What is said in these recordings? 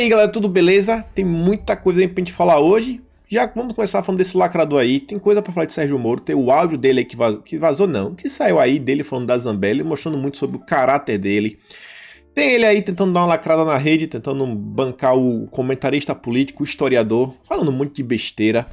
aí, galera, tudo beleza? Tem muita coisa aí pra gente falar hoje. Já vamos começar falando desse lacrador aí. Tem coisa pra falar de Sérgio Moro. Tem o áudio dele aí que vazou não, que saiu aí dele falando da Zambelli, mostrando muito sobre o caráter dele. Tem ele aí tentando dar uma lacrada na rede, tentando bancar o comentarista político, o historiador, falando um monte de besteira.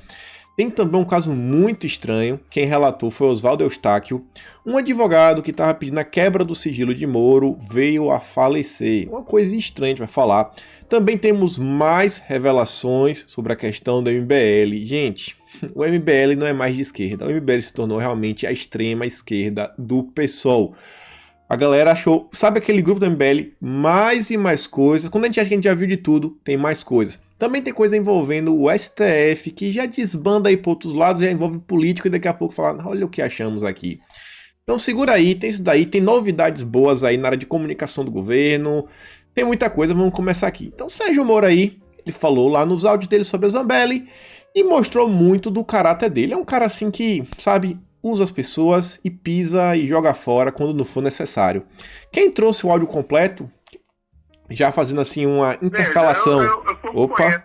Tem também um caso muito estranho, quem relatou foi Oswaldo Eustáquio, um advogado que estava pedindo a quebra do sigilo de Moro, veio a falecer. Uma coisa estranha a gente vai falar. Também temos mais revelações sobre a questão do MBL. Gente, o MBL não é mais de esquerda, o MBL se tornou realmente a extrema esquerda do PSOL. A galera achou, sabe aquele grupo do MBL, mais e mais coisas. Quando a gente acha que a gente já viu de tudo, tem mais coisas. Também tem coisa envolvendo o STF, que já desbanda aí para outros lados, já envolve político e daqui a pouco fala, olha o que achamos aqui. Então segura aí, tem isso daí, tem novidades boas aí na área de comunicação do governo, tem muita coisa, vamos começar aqui. Então Sérgio Moro aí, ele falou lá nos áudios dele sobre a Zambelli e mostrou muito do caráter dele. É um cara assim que, sabe, usa as pessoas e pisa e joga fora quando não for necessário. Quem trouxe o áudio completo, já fazendo assim uma intercalação... Opa!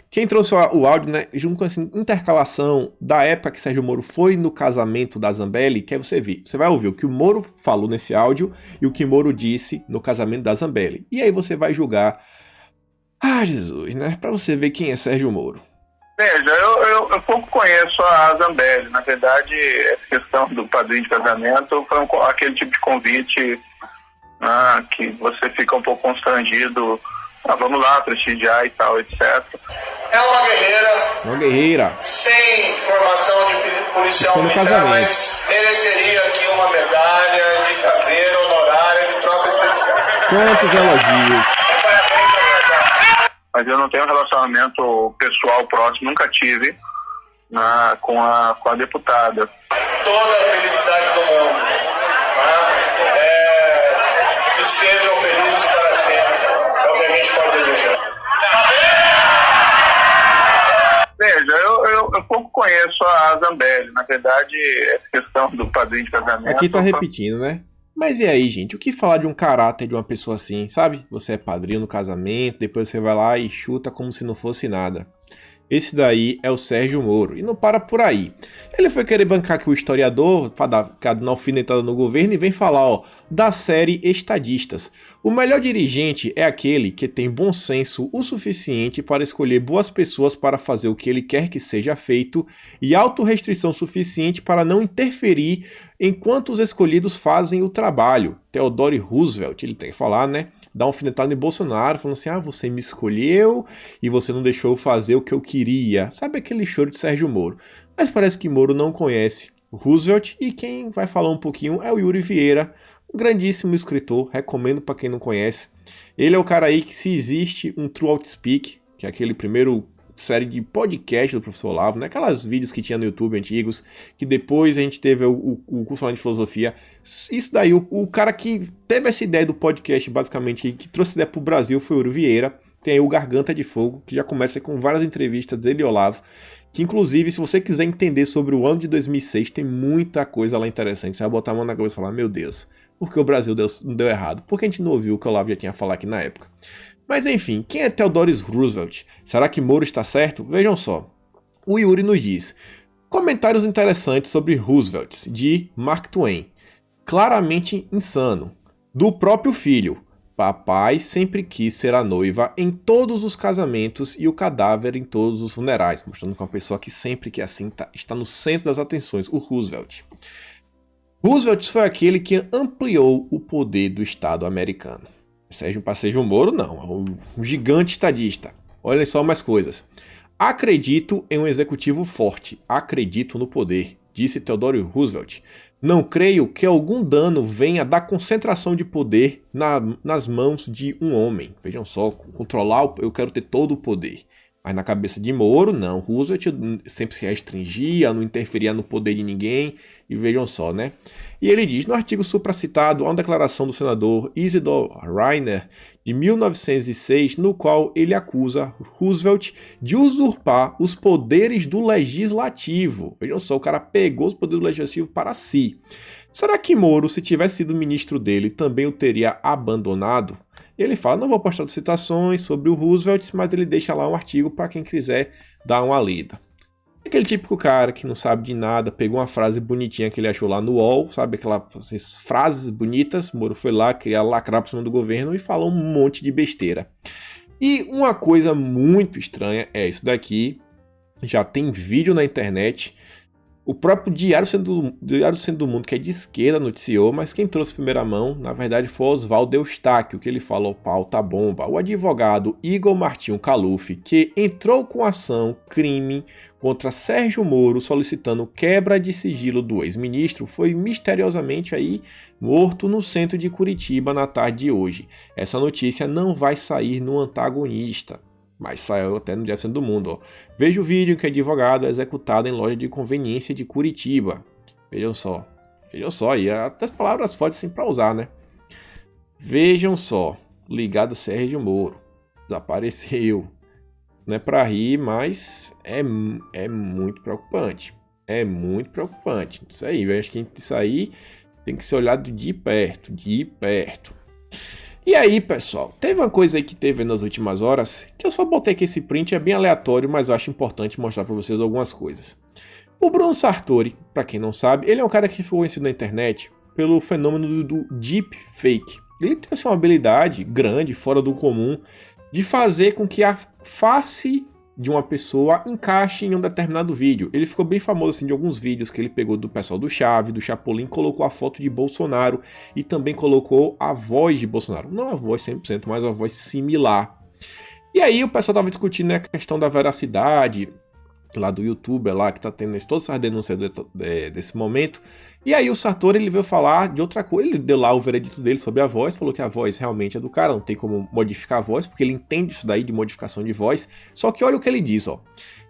Quem trouxe o áudio, né, junto com essa intercalação da época que Sérgio Moro foi no casamento da Zambelli, que aí você vê, você vai ouvir o que o Moro falou nesse áudio e o que Moro disse no casamento da Zambelli. E aí você vai julgar, Jesus, né, pra você ver quem é Sérgio Moro. Veja, eu pouco conheço a Zambelli. Na verdade, essa questão do padrinho de casamento foi aquele tipo de convite que você fica um pouco constrangido. Vamos lá, prestigiar e tal, etc. É uma guerreira. Uma guerreira. Sem formação de policial militar, mas mereceria aqui uma medalha de caveira honorária de tropa especial. Quantos elogios. Mas eu não tenho um relacionamento pessoal próximo, nunca tive com a deputada. Toda a felicidade do mundo. Que sejam felizes para sempre. É o que a gente pode desejar. Veja, eu pouco conheço a Zambelli. Na verdade, essa questão do padrinho de casamento... Aqui tá repetindo, né? Mas e aí, gente? O que falar de um caráter de uma pessoa assim, sabe? Você é padrinho no casamento, depois você vai lá e chuta como se não fosse nada. Esse daí é o Sérgio Moro. E não para por aí. Ele foi querer bancar aqui o historiador, para dar uma alfinetada no governo, e vem falar, da série Estadistas. O melhor dirigente é aquele que tem bom senso o suficiente para escolher boas pessoas para fazer o que ele quer que seja feito e autorrestrição suficiente para não interferir enquanto os escolhidos fazem o trabalho. Theodore Roosevelt, ele tem que falar, né? Dá um alfinetada em Bolsonaro, falando assim, você me escolheu e você não deixou eu fazer o que eu queria. Sabe aquele choro de Sérgio Moro? Mas parece que Moro não conhece o Roosevelt e quem vai falar um pouquinho é o Yuri Vieira, um grandíssimo escritor, recomendo para quem não conhece. Ele é o cara aí que, se existe um True Outspeak, que é aquele primeiro série de podcast do Professor Olavo, né? Aquelas vídeos que tinha no YouTube antigos, que depois a gente teve o curso online de filosofia. Isso daí, o cara que teve essa ideia do podcast, basicamente, que trouxe essa ideia pro Brasil foi o Yuri Vieira. Tem aí o Garganta de Fogo, que já começa com várias entrevistas dele e Olavo, que inclusive, se você quiser entender sobre o ano de 2006, tem muita coisa lá interessante. Você vai botar a mão na cabeça e falar, meu Deus, por que o Brasil não deu errado? Por que a gente não ouviu o que o Olavo já tinha falado aqui na época? Mas enfim, quem é Theodore Roosevelt? Será que Moro está certo? Vejam só. O Yuri nos diz: comentários interessantes sobre Roosevelt, de Mark Twain. Claramente insano. Do próprio filho. Papai sempre quis ser a noiva em todos os casamentos e o cadáver em todos os funerais. Mostrando que é uma pessoa que sempre que assim está no centro das atenções, o Roosevelt. Roosevelt foi aquele que ampliou o poder do Estado americano. Sérgio Moro não, é um gigante estadista. Olhem só mais coisas. Acredito em um executivo forte, acredito no poder, disse Theodore Roosevelt. Não creio que algum dano venha da concentração de poder nas mãos de um homem. Vejam só, controlar, eu quero ter todo o poder. Mas na cabeça de Moro, não. Roosevelt sempre se restringia, não interferia no poder de ninguém. E vejam só, né? E ele diz, no artigo supracitado, há uma declaração do senador Isidor Rainer, de 1906, no qual ele acusa Roosevelt de usurpar os poderes do legislativo. Vejam só, o cara pegou os poderes do legislativo para si. Será que Moro, se tivesse sido ministro dele, também o teria abandonado? Ele fala, não vou postar citações sobre o Roosevelt, mas ele deixa lá um artigo para quem quiser dar uma lida. Aquele típico cara que não sabe de nada, pegou uma frase bonitinha que ele achou lá no UOL, sabe, aquelas frases bonitas, Moro foi lá, queria lacrar por cima do governo e falou um monte de besteira. E uma coisa muito estranha é isso daqui, já tem vídeo na internet, o próprio Diário Centro do Mundo, que é de esquerda, noticiou, mas quem trouxe a primeira mão, na verdade, foi Oswaldo Eustáquio, que ele falou pauta bomba. O advogado Igor Martinho Caluf, que entrou com ação crime contra Sérgio Moro, solicitando quebra de sigilo do ex-ministro, foi misteriosamente aí morto no centro de Curitiba na tarde de hoje. Essa notícia não vai sair no Antagonista, mas saiu até no Diário Centro do Mundo. Ó. Veja o vídeo em que o advogado é executado em loja de conveniência de Curitiba. Vejam só, e até as palavras fortes assim para usar, né? Vejam só, ligado a Sérgio Moro, desapareceu. Não é para rir, mas é muito preocupante. É muito preocupante. Isso aí, eu acho que isso aí tem que ser olhado de perto, E aí, pessoal, teve uma coisa aí que teve nas últimas horas, que eu só botei aqui esse print, é bem aleatório, mas eu acho importante mostrar para vocês algumas coisas. O Bruno Sartori, para quem não sabe, ele é um cara que foi conhecido na internet pelo fenômeno do deepfake. Ele tem assim, uma habilidade grande, fora do comum, de fazer com que a face de uma pessoa encaixe em um determinado vídeo. Ele ficou bem famoso assim de alguns vídeos que ele pegou do pessoal do Chave, do Chapolin, colocou a foto de Bolsonaro e também colocou a voz de Bolsonaro. Não a voz 100%, mas uma voz similar. E aí o pessoal estava discutindo a questão da veracidade lá do youtuber lá que tá tendo todas essas denúncias desse momento. E aí o Sartori ele veio falar de outra coisa, ele deu lá o veredito dele sobre a voz, falou que a voz realmente é do cara, não tem como modificar a voz, porque ele entende isso daí de modificação de voz. Só que olha o que ele diz, ó.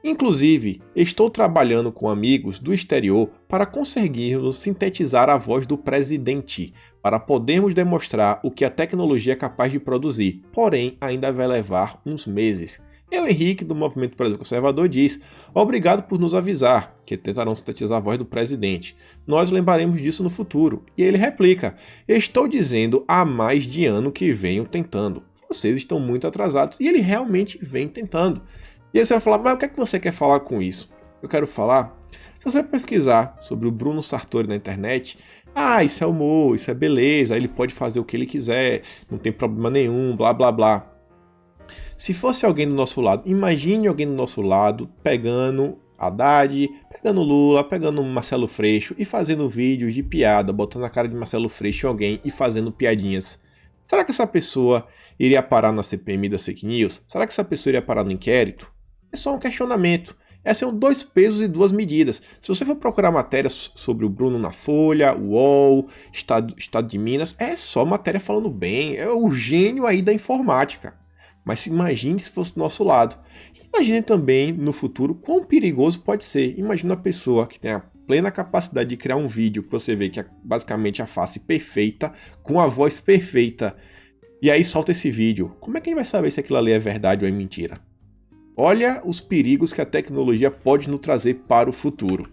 Inclusive, estou trabalhando com amigos do exterior para conseguirmos sintetizar a voz do presidente, para podermos demonstrar o que a tecnologia é capaz de produzir, porém ainda vai levar uns meses. E o Henrique, do Movimento Brasil Conservador, diz: obrigado por nos avisar que tentarão sintetizar a voz do presidente. Nós lembraremos disso no futuro. E ele replica: estou dizendo há mais de ano que venho tentando. Vocês estão muito atrasados. E ele realmente vem tentando. E aí você vai falar, mas o que é que você quer falar com isso? Eu quero falar, se você pesquisar sobre o Bruno Sartori na internet, isso é humor, isso é beleza, ele pode fazer o que ele quiser, não tem problema nenhum, blá blá blá. Se fosse alguém do nosso lado, imagine alguém do nosso lado pegando Haddad, pegando Lula, pegando Marcelo Freixo e fazendo vídeos de piada, botando a cara de Marcelo Freixo em alguém e fazendo piadinhas. Será que essa pessoa iria parar na CPMI das fake news? Será que essa pessoa iria parar no inquérito? É só um questionamento. Esses são 2 pesos e 2 medidas. Se você for procurar matérias sobre o Bruno na Folha, UOL, Estado de Minas, é só matéria falando bem. É o gênio aí da informática. Mas imagine se fosse do nosso lado. Imagine também no futuro quão perigoso pode ser. Imagine uma pessoa que tem a plena capacidade de criar um vídeo que você vê que é basicamente a face perfeita, com a voz perfeita. E aí solta esse vídeo. Como é que a gente vai saber se aquilo ali é verdade ou é mentira? Olha os perigos que a tecnologia pode nos trazer para o futuro.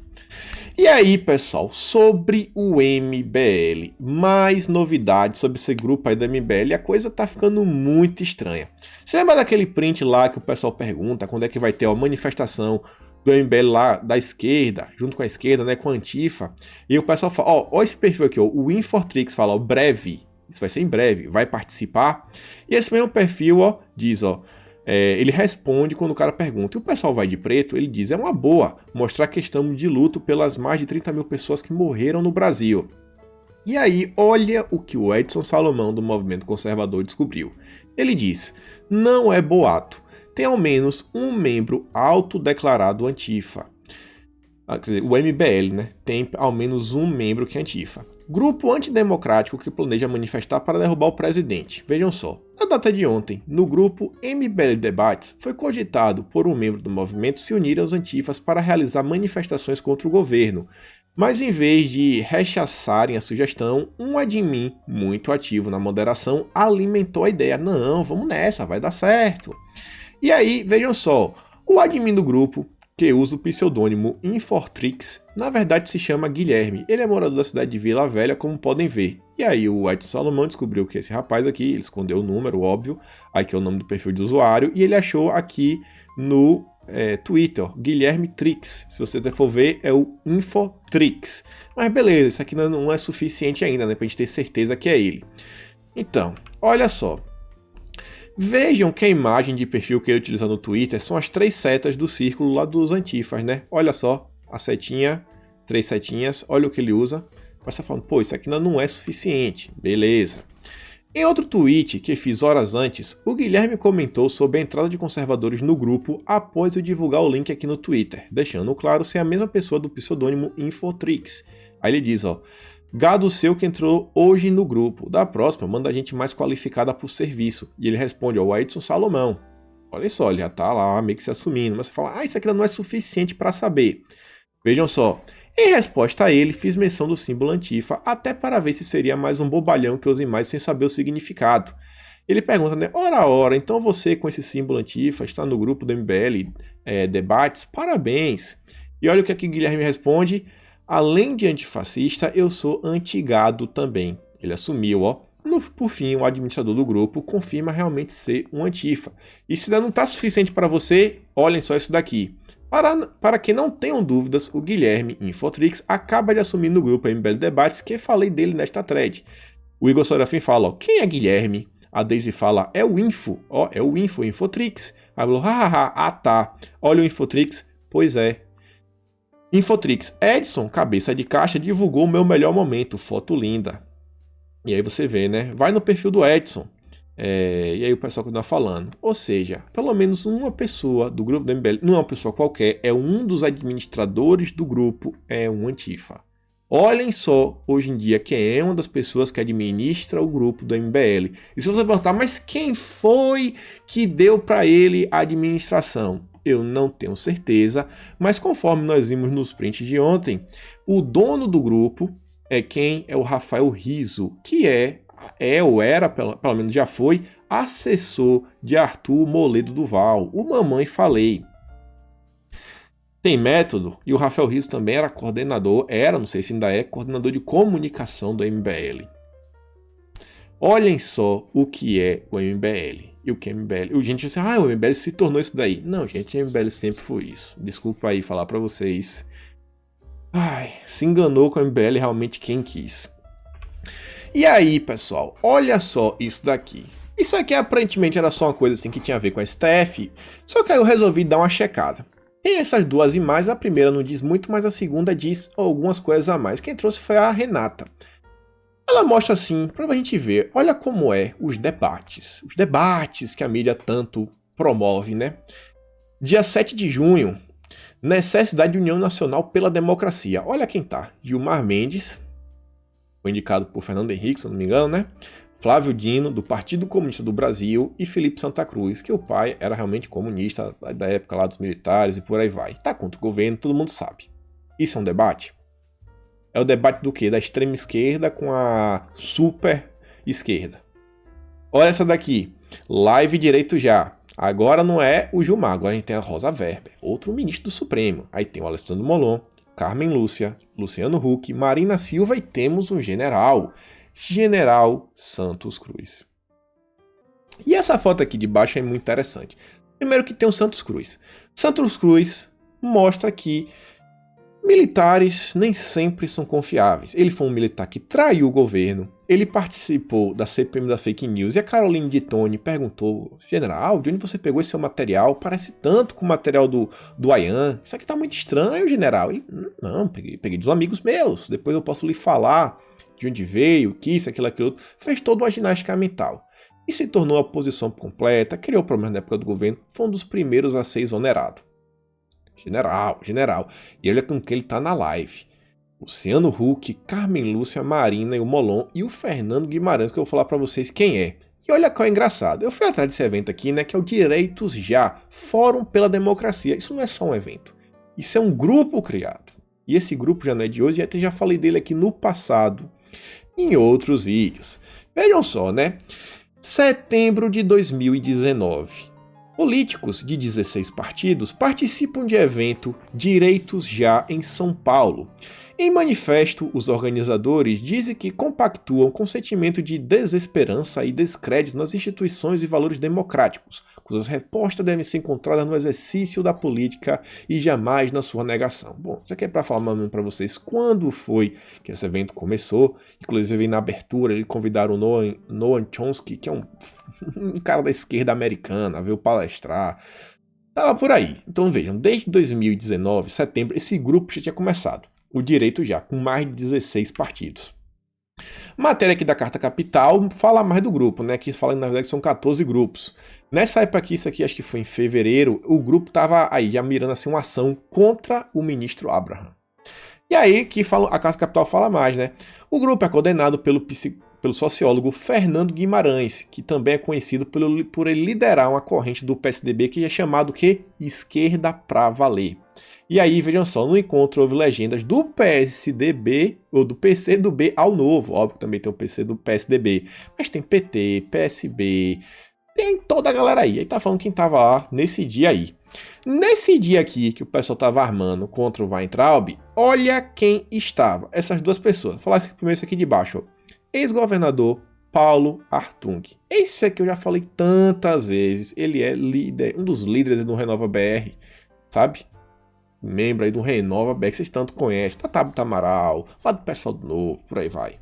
E aí, pessoal, sobre o MBL, mais novidades sobre esse grupo aí do MBL, a coisa tá ficando muito estranha. Você lembra daquele print lá que o pessoal pergunta quando é que vai ter a manifestação do MBL lá da esquerda, junto com a esquerda, né, com a Antifa, e o pessoal fala, ó esse perfil aqui, ó, o Infortrix fala, ó, breve, isso vai ser em breve, vai participar, e esse mesmo perfil, ó, diz, ó, ele responde quando o cara pergunta. E o pessoal vai de preto, ele diz, é uma boa mostrar que estamos de luto pelas mais de 30 mil pessoas que morreram no Brasil. E aí, olha o que o Edson Salomão do Movimento Conservador descobriu. Ele diz, não é boato, tem ao menos um membro autodeclarado Antifa. Quer dizer, o MBL, né? Tem ao menos um membro que é Antifa. Grupo antidemocrático que planeja manifestar para derrubar o presidente. Vejam só, na data de ontem, no grupo MBL Debates, foi cogitado por um membro do movimento se unir aos Antifas para realizar manifestações contra o governo. Mas em vez de rechaçarem a sugestão, um admin muito ativo na moderação alimentou a ideia. Não, vamos nessa, vai dar certo. E aí, vejam só, o admin do grupo que usa o pseudônimo Infortrix, na verdade se chama Guilherme. Ele é morador da cidade de Vila Velha, como podem ver. E aí o Edson Salomão descobriu que esse rapaz aqui, ele escondeu o número, óbvio, aqui é o nome do perfil do usuário, e ele achou aqui no Twitter, Guilherme Trix. Se você for ver, é o Infotrix. Mas beleza, isso aqui não é suficiente ainda, né, pra gente ter certeza que é ele. Então, olha só. Vejam que a imagem de perfil que ele utiliza no Twitter são as 3 setas do círculo lá dos antifas, né? Olha só, a setinha, 3 setinhas, olha o que ele usa. Você tá falando, pô, isso aqui não é suficiente. Beleza. Em outro tweet que fiz horas antes, o Guilherme comentou sobre a entrada de conservadores no grupo após eu divulgar o link aqui no Twitter, deixando claro ser a mesma pessoa do pseudônimo Infotrix. Aí ele diz, ó, gado seu que entrou hoje no grupo, da próxima manda a gente mais qualificada pro serviço. E ele responde, ó, o Edson Salomão. Olha só, ele já tá lá meio que se assumindo, mas você fala, isso aqui não é suficiente para saber. Vejam só. Em resposta a ele, fiz menção do símbolo antifa, até para ver se seria mais um bobalhão que use mais sem saber o significado. Ele pergunta, né, ora, então você com esse símbolo antifa está no grupo do MBL Debates? Parabéns! E olha o que aqui Guilherme responde, além de antifascista, eu sou antigado também. Ele assumiu, ó. Por fim, o administrador do grupo confirma realmente ser um antifa. E se ainda não está suficiente para você, olhem só isso daqui. Para que não tenham dúvidas, o Guilherme Infotrix acaba de assumir no grupo MBL Debates que falei dele nesta thread. O Igor Sorafim fala, ó, quem é Guilherme? A Daisy fala, é o Info, ó, é o Infotrix. Aí falou, tá, olha o Infotrix, pois é. Infotrix, Edson, cabeça de caixa, divulgou o meu melhor momento, foto linda. E aí você vê, né, vai no perfil do Edson. E aí o pessoal continua falando. Ou seja, pelo menos uma pessoa do grupo do MBL, não é uma pessoa qualquer, é um dos administradores do grupo, é um antifa. Olhem só, hoje em dia, quem é uma das pessoas que administra o grupo do MBL. E se você perguntar, mas quem foi que deu para ele a administração? Eu não tenho certeza, mas conforme nós vimos nos prints de ontem, o dono do grupo é quem? É o Rafael Rizzo, que ou era, pelo menos já foi, assessor de Arthur Moledo Duval, o Mamãe Falei. Tem método, e o Rafael Rizzo também era coordenador, não sei se ainda é, coordenador de comunicação do MBL. Olhem só o que é o MBL. E o que é MBL? O gente diz assim, o MBL se tornou isso daí. Não, gente, o MBL sempre foi isso. Desculpa aí falar pra vocês. Se enganou com o MBL realmente quem quis. E aí, pessoal, olha só isso daqui. Isso aqui aparentemente era só uma coisa assim que tinha a ver com a STF, só que aí eu resolvi dar uma checada. Tem essas duas imagens, a primeira não diz muito, mas a segunda diz algumas coisas a mais. Quem trouxe foi a Renata. Ela mostra assim, pra gente ver, olha como é os debates que a mídia tanto promove, né? Dia 7 de junho, necessidade de União Nacional pela Democracia. Olha quem tá, Gilmar Mendes, foi indicado por Fernando Henrique, se não me engano, né? Flávio Dino, do Partido Comunista do Brasil, e Felipe Santa Cruz, que o pai era realmente comunista da época lá dos militares e por aí vai. Tá contra o governo, todo mundo sabe. Isso é um debate? É o debate do quê? Da extrema esquerda com a super esquerda. Olha essa daqui. Live Direito Já. Agora não é o Gilmar, agora a gente tem a Rosa Weber, outro ministro do Supremo. Aí tem o Alessandro Molon, Carmen Lúcia, Luciano Huck, Marina Silva e temos um general Santos Cruz. E essa foto aqui de baixo é muito interessante. Primeiro que tem o Santos Cruz. Santos Cruz mostra que militares nem sempre são confiáveis. Ele foi um militar que traiu o governo, ele participou da CPM da Fake News e a Caroline de Tone perguntou, general, de onde você pegou esse seu material? Parece tanto com o material do Ayan. Isso aqui tá muito estranho, general. Ele, não, peguei dos amigos meus, depois eu posso lhe falar de onde veio, que isso, aquilo, outro. Fez toda uma ginástica mental. E se tornou a oposição completa, criou problemas na época do governo, foi um dos primeiros a ser exonerado. General. E olha com quem ele tá na live. Luciano Huck, Carmen Lúcia, Marina e o Molon e o Fernando Guimarães, que eu vou falar pra vocês quem é. E olha qual é engraçado. Eu fui atrás desse evento aqui, né, que é o Direitos Já, Fórum pela Democracia. Isso não é só um evento. Isso é um grupo criado. E esse grupo já não é de hoje, já falei dele aqui no passado, em outros vídeos. Vejam só, né? Setembro de 2019. Políticos de 16 partidos participam de evento Direitos Já em São Paulo. Em manifesto, os organizadores dizem que compactuam com o sentimento de desesperança e descrédito nas instituições e valores democráticos, cujas respostas devem ser encontradas no exercício da política e jamais na sua negação. Bom, isso aqui é para falar para vocês quando foi que esse evento começou. Inclusive, na abertura, eles convidaram o Noam Chomsky, que é um cara da esquerda americana, veio palestrar. Tava por aí. Então vejam, desde 2019, setembro, esse grupo já tinha começado. O Direito Já, com mais de 16 partidos. Matéria aqui da Carta Capital fala mais do grupo, né? Que fala que na verdade são 14 grupos. Nessa época aqui, isso aqui acho que foi em fevereiro, o grupo estava aí já mirando assim uma ação contra o ministro Abraham. E aí que a Carta Capital fala mais, né? O grupo é coordenado pelo sociólogo Fernando Guimarães, que também é conhecido por ele liderar uma corrente do PSDB que é chamado que Esquerda pra Valer. E aí, vejam só, no encontro houve legendas do PSDB, ou do PCdoB ao Novo, óbvio que também tem o PC do PSDB, mas tem PT, PSB, tem toda a galera aí. Aí tá falando quem tava lá nesse dia aí. Nesse dia aqui que o pessoal tava armando contra o Weintraub, olha quem estava, essas duas pessoas. Vou falar primeiro isso aqui de baixo, ex-governador Paulo Hartung. Esse aqui eu já falei tantas vezes, ele é líder, um dos líderes do Renova BR, sabe? Membro aí do Renova BR, que vocês tanto conhecem, Tabata Amaral, lá do pessoal do Novo, por aí vai.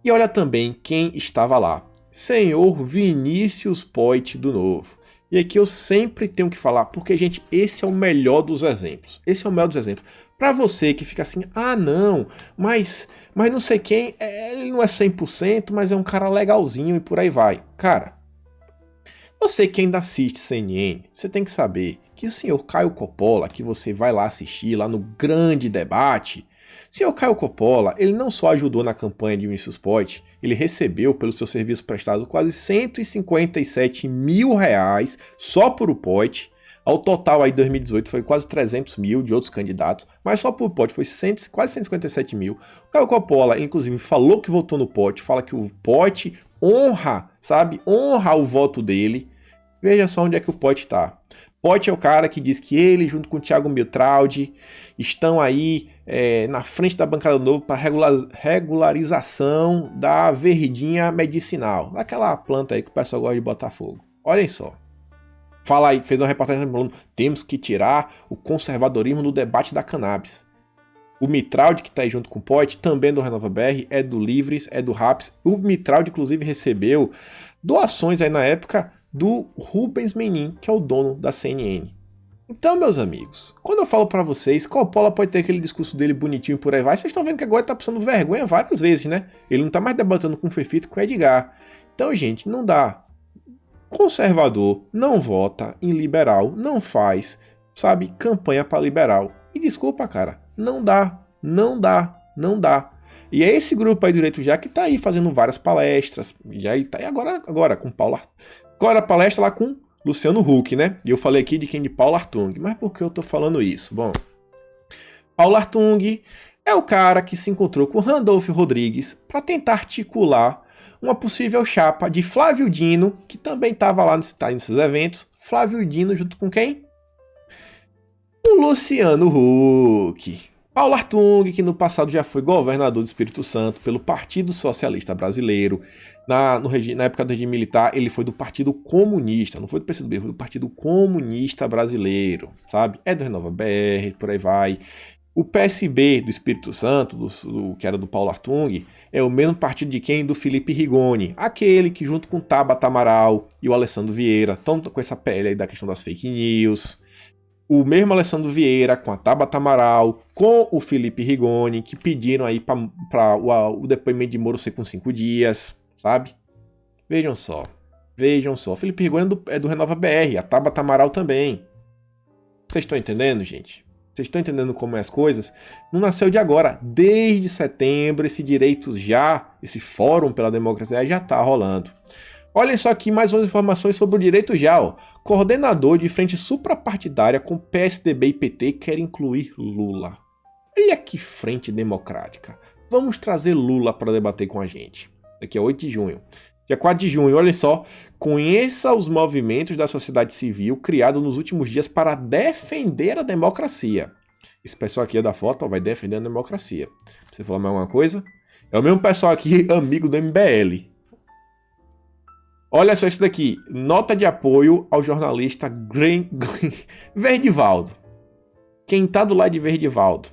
E olha também quem estava lá, senhor Vinícius Poit do Novo. E aqui eu sempre tenho que falar, porque, gente, esse é o melhor dos exemplos. Esse é o melhor dos exemplos. Pra você que fica assim, ah não, mas não sei quem, ele não é 100%, mas é um cara legalzinho e por aí vai. Cara, você que ainda assiste CNN, você tem que saber que o senhor Caio Coppola, que você vai lá assistir, lá no grande debate, o senhor Caio Coppola, ele não só ajudou na campanha de Vinícius Poit, ele recebeu pelo seu serviço prestado quase 157 mil reais só por o Poit. Ao total aí 2018 foi quase 300 mil de outros candidatos, mas só por Poit foi quase 157 mil. O Caio Coppola, inclusive, falou que votou no Poit, fala que o Poit honra, sabe, honra o voto dele. Veja só onde é que o Poit tá. Poit é o cara que diz que ele, junto com o Thiago Miltraude, estão aí na frente da bancada do Novo para regularização da verdinha medicinal, daquela planta aí que o pessoal gosta de botar fogo. Olhem só. Fala aí, fez uma reportagem falando, temos que tirar o conservadorismo do debate da cannabis. O Miltraude, que está aí junto com o Poit, também do Renova BR, é do Livres, é do Raps. O Miltraude, inclusive, recebeu doações aí na época do Rubens Menin, que é o dono da CNN. Então, meus amigos, quando eu falo pra vocês, Coppola pode ter aquele discurso dele bonitinho por aí vai, vocês estão vendo que agora ele tá passando vergonha várias vezes, né? Ele não tá mais debatendo com o Fefito, com o Edgar. Então, gente, não dá. Conservador não vota em liberal, não faz, sabe, campanha pra liberal. E desculpa, cara, não dá. E é esse grupo aí, Direito Já, que tá aí fazendo várias palestras, já tá aí agora com Paulo Hartung. Agora a palestra lá com Luciano Huck, né? E eu falei aqui de quem? De Paulo Hartung. Mas por que eu tô falando isso? Bom, Paulo Hartung é o cara que se encontrou com Randolfo Rodrigues para tentar articular uma possível chapa de Flávio Dino, que também estava lá nesses eventos. Flávio Dino junto com quem? O Luciano Huck. Paulo Hartung, que no passado já foi governador do Espírito Santo pelo Partido Socialista Brasileiro. Na época do regime militar, ele foi do Partido Comunista, não foi do PCdoB, foi do Partido Comunista Brasileiro, sabe? É do Renova BR, por aí vai. O PSB do Espírito Santo, que era do Paulo Hartung, é o mesmo partido de quem? Do Felipe Rigoni, aquele que junto com Tabata Amaral e o Alessandro Vieira estão com essa pele aí da questão das fake news. O mesmo Alessandro Vieira com a Tabata Amaral, com o Felipe Rigoni, que pediram aí para o depoimento de Moro ser com 5 dias, sabe? Vejam só. O Felipe Rigoni é do Renova BR, a Tabata Amaral também. Vocês estão entendendo, gente? Vocês estão entendendo como é as coisas? Não nasceu de agora. Desde setembro, esse Direitos Já, esse Fórum pela Democracia já está rolando. Olhem só aqui mais umas informações sobre o Direito Já. Ó. Coordenador de frente suprapartidária com PSDB e PT quer incluir Lula. Olha que frente democrática. Vamos trazer Lula para debater com a gente. Daqui a 8 de junho. Dia 4 de junho, olhem só. Conheça os movimentos da sociedade civil criados nos últimos dias para defender a democracia. Esse pessoal aqui da foto vai defender a democracia. Você falar mais alguma coisa? É o mesmo pessoal aqui, amigo do MBL. Olha só isso daqui. Nota de apoio ao jornalista Verdivaldo. Quem tá do lado de Verdivaldo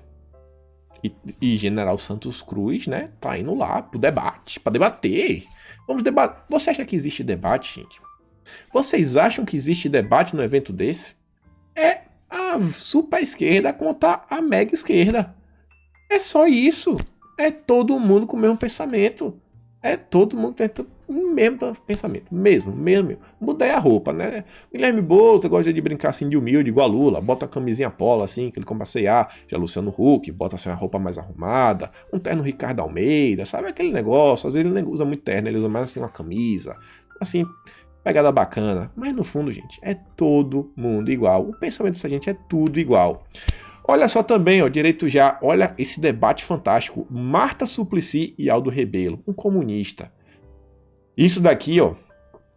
e General Santos Cruz, né? Tá indo lá pro debate, pra debater. Vamos debater. Você acha que existe debate, gente? Vocês acham que existe debate num evento desse? É a super esquerda contra a mega esquerda. É só isso. É todo mundo com o mesmo pensamento. É todo mundo tentando o mesmo pensamento. Mesmo. Mudei a roupa, né? Guilherme Boulos gosta de brincar assim de humilde, igual a Lula. Bota uma camisinha polo assim, que ele compra C&A. Já Luciano Huck, bota assim uma roupa mais arrumada. Um terno Ricardo Almeida, sabe aquele negócio? Às vezes ele não usa muito terno, ele usa mais assim uma camisa. Assim, pegada bacana. Mas no fundo, gente, é todo mundo igual. O pensamento dessa gente é tudo igual. Olha só também, ó, direito já, olha esse debate fantástico. Marta Suplicy e Aldo Rebelo, um comunista. Isso daqui, ó,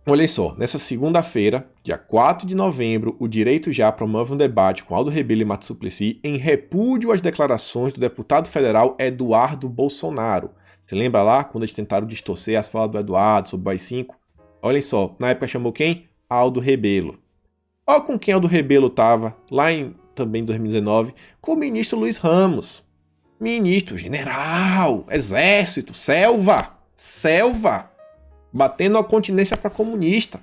olhem só, nessa segunda-feira, dia 4 de novembro, o Direito Já promove um debate com Aldo Rebelo e Marta Suplicy em repúdio às declarações do deputado federal Eduardo Bolsonaro. Você lembra lá, quando eles tentaram distorcer as falas do Eduardo sobre o AI-5? Olhem só, na época chamou quem? Aldo Rebelo. Olha com quem Aldo Rebelo tava, lá em também em 2019, com o ministro Luiz Ramos. Ministro, general, exército, selva, batendo a continência para comunista.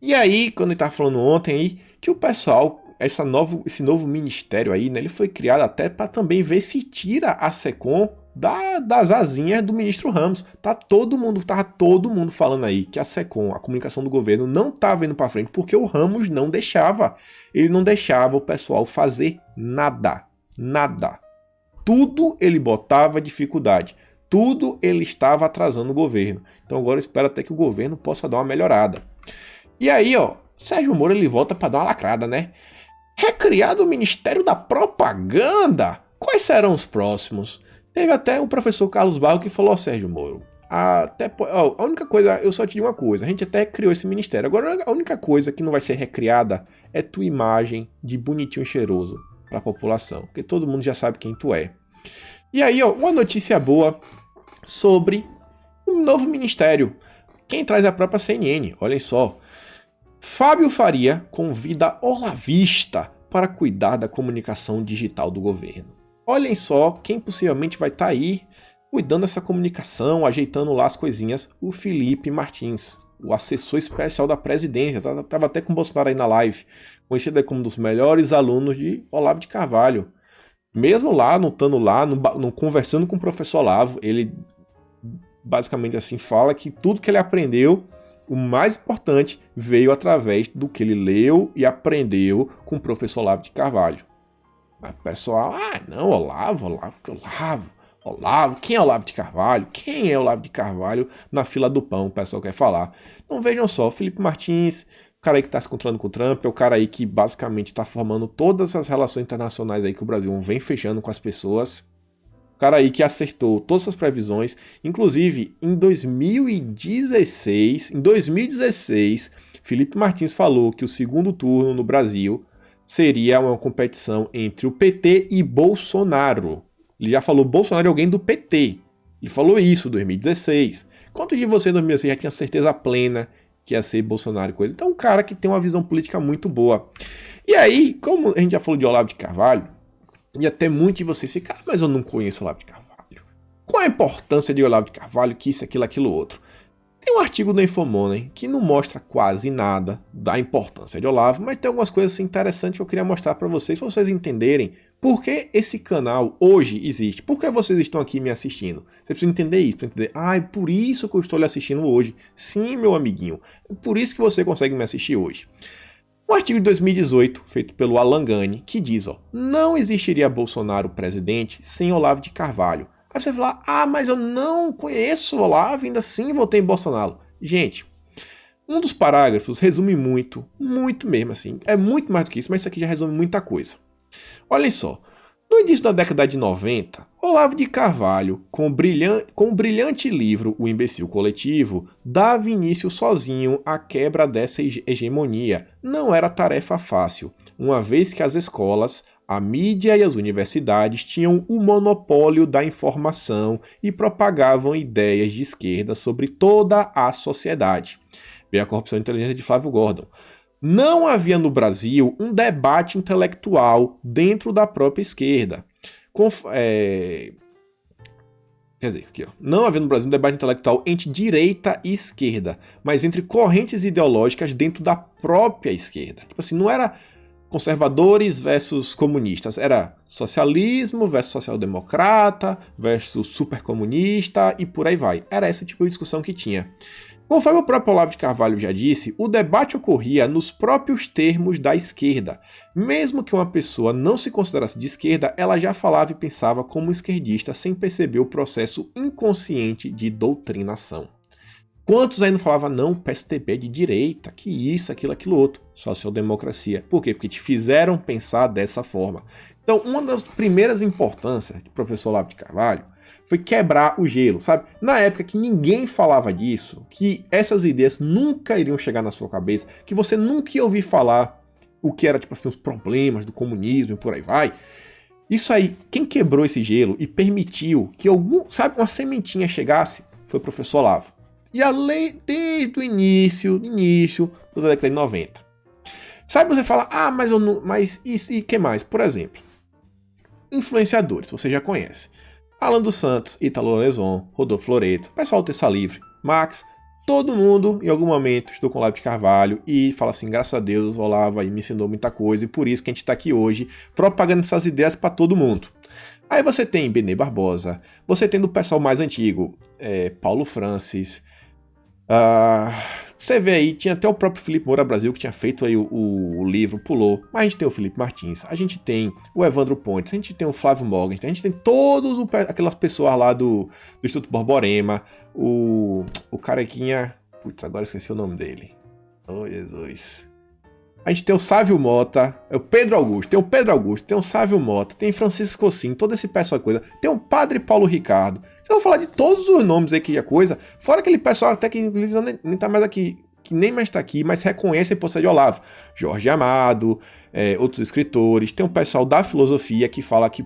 E aí, quando ele estava falando ontem aí, que o pessoal, esse novo ministério aí, né, ele foi criado até para também ver se tira a SECOM das asinhas do ministro Ramos. Tava todo mundo falando aí que a SECOM, a comunicação do governo, não estava indo para frente porque o Ramos não deixava. Ele não deixava o pessoal fazer nada. Tudo ele botava dificuldade. Tudo ele estava atrasando o governo. Então agora eu espero até que o governo possa dar uma melhorada. E aí, ó, Sérgio Moro ele volta para dar uma lacrada, né? Recriado o Ministério da Propaganda. Quais serão os próximos? Teve até o professor Carlos Barro que falou, Sérgio Moro, a única coisa, eu só te digo uma coisa, a gente até criou esse ministério, agora a única coisa que não vai ser recriada é tua imagem de bonitinho e cheiroso para a população, porque todo mundo já sabe quem tu é. E aí, ó, uma notícia boa sobre um novo ministério, quem traz a própria CNN, olhem só. Fábio Faria convida Olavista para cuidar da comunicação digital do governo. Olhem só quem possivelmente vai estar aí cuidando dessa comunicação, ajeitando lá as coisinhas, o Felipe Martins, o assessor especial da presidência, estava até com o Bolsonaro aí na live, conhecido aí como um dos melhores alunos de Olavo de Carvalho. Mesmo lá, não estando lá, conversando com o professor Olavo, ele basicamente assim fala que tudo que ele aprendeu, o mais importante, veio através do que ele leu e aprendeu com o professor Olavo de Carvalho. Mas o pessoal, não, Olavo, quem é Olavo de Carvalho? Quem é Olavo de Carvalho na fila do pão, o pessoal quer falar. Então vejam só, Felipe Martins, o cara aí que está se encontrando com o Trump, é o cara aí que basicamente está formando todas as relações internacionais aí que o Brasil vem fechando com as pessoas. O cara aí que acertou todas as previsões, inclusive em 2016, Felipe Martins falou que o segundo turno no Brasil seria uma competição entre o PT e Bolsonaro. Ele já falou Bolsonaro é alguém do PT. Ele falou isso em 2016. Quanto de você em 2016 já tinha certeza plena que ia ser Bolsonaro e coisa? Então um cara que tem uma visão política muito boa. E aí, como a gente já falou de Olavo de Carvalho, e até muito de vocês ficar, mas eu não conheço Olavo de Carvalho. Qual a importância de Olavo de Carvalho, que isso, aquilo, outro? Tem um artigo do Infomoney que não mostra quase nada da importância de Olavo, mas tem algumas coisas interessantes que eu queria mostrar para vocês entenderem por que esse canal hoje existe. Por que vocês estão aqui me assistindo? Você precisa entender isso, precisa entender. É por isso que eu estou lhe assistindo hoje. Sim, meu amiguinho. É por isso que você consegue me assistir hoje. Um artigo de 2018, feito pelo Alan Gani, que diz, ó, não existiria Bolsonaro presidente sem Olavo de Carvalho. Aí você vai falar, mas eu não conheço o Olavo, ainda assim votei em Bolsonaro. Gente, um dos parágrafos resume muito mesmo assim. É muito mais do que isso, mas isso aqui já resume muita coisa. Olhem só, No início da década de 90, Olavo de Carvalho, com o brilhante livro O Imbecil Coletivo, dava início sozinho à quebra dessa hegemonia. Não era tarefa fácil, uma vez que as escolas, a mídia e as universidades tinham o monopólio da informação e propagavam ideias de esquerda sobre toda a sociedade. Vem a corrupção e inteligência de Flávio Gordon. Não havia no Brasil um debate intelectual dentro da própria esquerda. Não havia no Brasil um debate intelectual entre direita e esquerda, mas entre correntes ideológicas dentro da própria esquerda. Tipo assim, não era conservadores versus comunistas, era socialismo versus social-democrata versus supercomunista e por aí vai. Era esse tipo de discussão que tinha. Conforme o próprio Olavo de Carvalho já disse, o debate ocorria nos próprios termos da esquerda. Mesmo que uma pessoa não se considerasse de esquerda, ela já falava e pensava como esquerdista sem perceber o processo inconsciente de doutrinação. Quantos ainda falavam, não, o PSDB é de direita, que isso, aquilo outro, social-democracia. Por quê? Porque te fizeram pensar dessa forma. Então, uma das primeiras importâncias do professor Olavo de Carvalho foi quebrar o gelo, sabe? Na época que ninguém falava disso, que essas ideias nunca iriam chegar na sua cabeça, que você nunca ia ouvir falar o que era, tipo assim, os problemas do comunismo e por aí vai. Isso aí, quem quebrou esse gelo e permitiu que uma sementinha chegasse, foi o professor Olavo. E a lei desde o início da década de 90. Sabe, você fala, mas isso e que mais? Por exemplo, influenciadores, você já conhece. Alan dos Santos, Ítalo Lorenzon, Rodolfo Loreto, pessoal do Terça Livre, Max, todo mundo em algum momento estou com o Olavo de Carvalho e fala assim, graças a Deus, o Olavo aí me ensinou muita coisa e por isso que a gente está aqui hoje propagando essas ideias para todo mundo. Aí você tem Benê Barbosa, você tem do pessoal mais antigo, Paulo Francis, você vê aí, tinha até o próprio Felipe Moura Brasil que tinha feito aí o livro, pulou, mas a gente tem o Felipe Martins, a gente tem o Evandro Pontes, a gente tem o Flávio Morgan, a gente tem todas aquelas pessoas lá do Instituto Borborema, o carequinha, putz, agora esqueci o nome dele, oh Jesus, a gente tem o Sávio Mota, é o Pedro Augusto, tem o Sávio Mota, tem Francisco Cossim, todo esse pessoal coisa, tem o Padre Paulo Ricardo. Eu vou falar de todos os nomes aí que é coisa, fora aquele pessoal até que inclusive nem tá mais aqui, que nem mais tá aqui, mas reconhece a importância de Olavo. Jorge Amado, outros escritores, tem um pessoal da filosofia que fala que,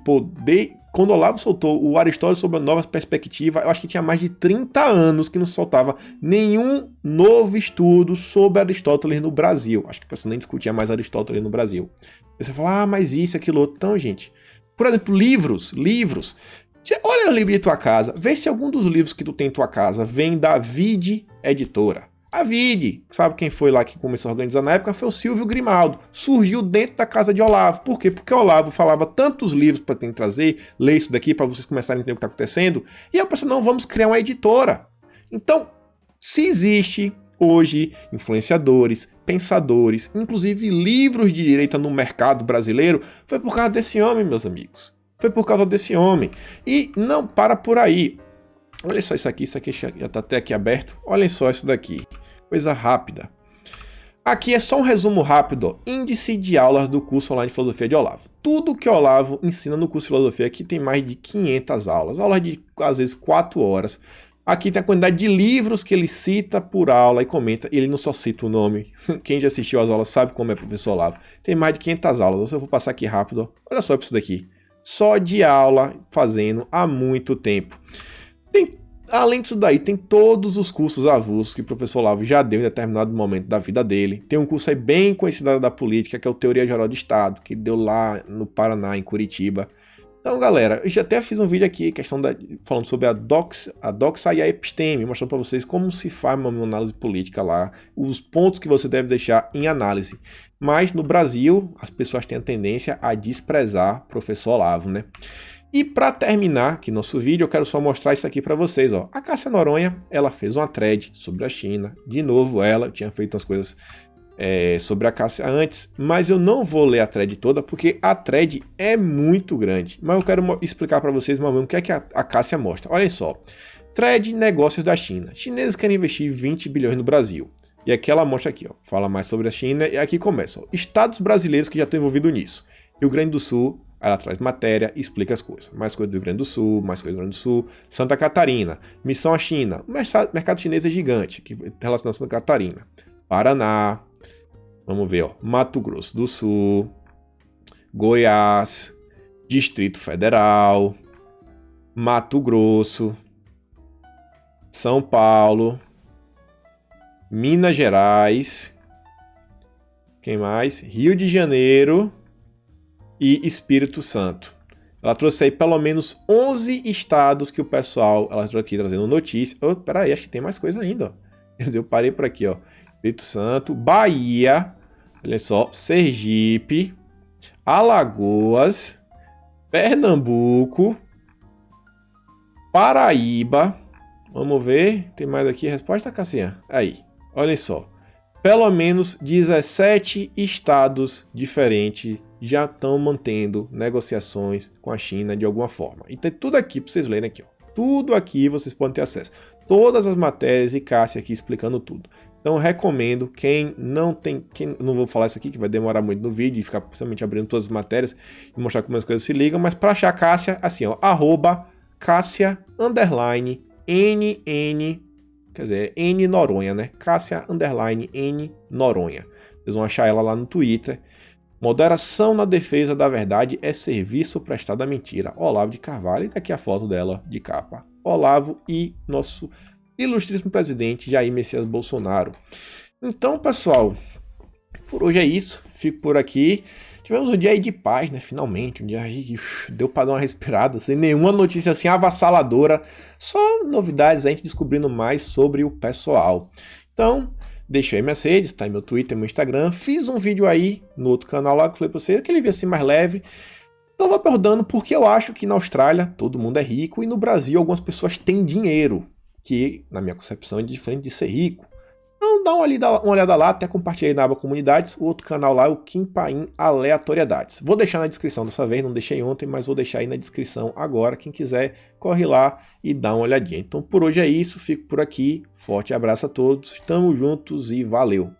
quando Olavo soltou o Aristóteles sobre novas perspectivas, eu acho que tinha mais de 30 anos que não soltava nenhum novo estudo sobre Aristóteles no Brasil. Acho que o pessoal nem discutia mais Aristóteles no Brasil. Você fala, mas isso, aquilo, outro. Então, gente, por exemplo, livros. Olha o livro de tua casa, vê se algum dos livros que tu tem em tua casa vem da Vide Editora. A Vide, sabe quem foi lá que começou a organizar na época? Foi o Silvio Grimaldo. Surgiu dentro da casa de Olavo. Por quê? Porque Olavo falava tantos livros para ter que trazer, ler isso daqui para vocês começarem a entender o que está acontecendo. E eu pensei, não, vamos criar uma editora. Então, se existe hoje influenciadores, pensadores, inclusive livros de direita no mercado brasileiro, foi por causa desse homem, meus amigos. Foi por causa desse homem. E não para por aí. Olha só isso aqui já está até aqui aberto. Olhem só isso daqui. Coisa rápida. Aqui é só um resumo rápido. Índice de aulas do curso online de filosofia de Olavo. Tudo que Olavo ensina no curso de filosofia aqui tem mais de 500 aulas. Aulas de, às vezes, 4 horas. Aqui tem a quantidade de livros que ele cita por aula e comenta. Ele não só cita o nome. Quem já assistiu às aulas sabe como é professor Olavo. Tem mais de 500 aulas. Eu vou passar aqui rápido. Olha só isso daqui. Só de aula fazendo há muito tempo. Além disso daí, tem todos os cursos avulsos que o professor Olavo já deu em determinado momento da vida dele. Tem um curso aí bem conhecido da política, que é o Teoria Geral do Estado, que deu lá no Paraná, em Curitiba. Então, galera, eu já até fiz um vídeo aqui, falando sobre a doxa e a episteme, mostrando para vocês como se faz uma análise política lá, os pontos que você deve deixar em análise. Mas no Brasil, as pessoas têm a tendência a desprezar o professor Olavo, né? E para terminar aqui nosso vídeo, eu quero só mostrar isso aqui para vocês, ó. A Cássia Noronha, ela fez uma thread sobre a China. De novo, ela tinha feito umas coisas sobre a Cássia antes, mas eu não vou ler a thread toda, porque a thread é muito grande. Mas eu quero explicar para vocês, mais ou menos, o que é que a Cássia mostra. Olhem só. Thread negócios da China. Chineses querem investir 20 bilhões no Brasil. E aqui ela mostra aqui, ó, fala mais sobre a China, e aqui começa, ó, estados brasileiros que já estão envolvidos nisso. Rio Grande do Sul, Aí ela traz matéria e explica as coisas. Mais coisa do Rio Grande do Sul, mais coisa do Rio Grande do Sul. Santa Catarina, missão à China. O mercado chinês é gigante, que relaciona a Santa Catarina. Paraná, vamos ver, ó, Mato Grosso do Sul, Goiás, Distrito Federal, Mato Grosso, São Paulo, Minas Gerais, quem mais? Rio de Janeiro e Espírito Santo. Ela trouxe aí pelo menos 11 estados que o pessoal, ela trouxe aqui trazendo notícia. Oh, peraí, acho que tem mais coisa ainda, ó. Quer dizer, eu parei por aqui, ó. Espírito Santo, Bahia, olha só, Sergipe, Alagoas, Pernambuco, Paraíba. Vamos ver, tem mais aqui a resposta, Cassinha? Aí, olhem só. Pelo menos 17 estados diferentes já estão mantendo negociações com a China de alguma forma. E tem tudo aqui para vocês lerem aqui, ó. Tudo aqui vocês podem ter acesso. Todas as matérias e Cássia aqui explicando tudo. Então recomendo, quem não vou falar isso aqui que vai demorar muito no vídeo e ficar principalmente abrindo todas as matérias e mostrar como as coisas se ligam, mas para achar Cássia, assim, ó, @Cássia_NN, quer dizer, N Noronha, né? Cássia_N Noronha. Vocês vão achar ela lá no Twitter. Moderação na defesa da verdade é serviço prestado à mentira. Olavo de Carvalho, e daqui a foto dela de capa. Olavo e nosso ilustríssimo presidente Jair Messias Bolsonaro. Então, pessoal, por hoje é isso. Fico por aqui. Tivemos um dia aí de paz, né? Finalmente, um dia aí que deu para dar uma respirada, sem nenhuma notícia assim avassaladora, só novidades, a gente descobrindo mais sobre o pessoal. Então, deixei minhas redes, tá em meu Twitter, meu Instagram. Fiz um vídeo aí no outro canal lá que eu falei pra vocês, aquele vídeo assim mais leve. Então, vou abordando porque eu acho que na Austrália todo mundo é rico e no Brasil algumas pessoas têm dinheiro, que na minha concepção é diferente de ser rico. Então dá uma olhada lá, até compartilhei na aba comunidades, o outro canal lá é o Kim Paim Aleatoriedades. Vou deixar na descrição dessa vez, não deixei ontem, mas vou deixar aí na descrição agora. Quem quiser, corre lá e dá uma olhadinha. Então por hoje é isso, fico por aqui, forte abraço a todos, tamo juntos e valeu!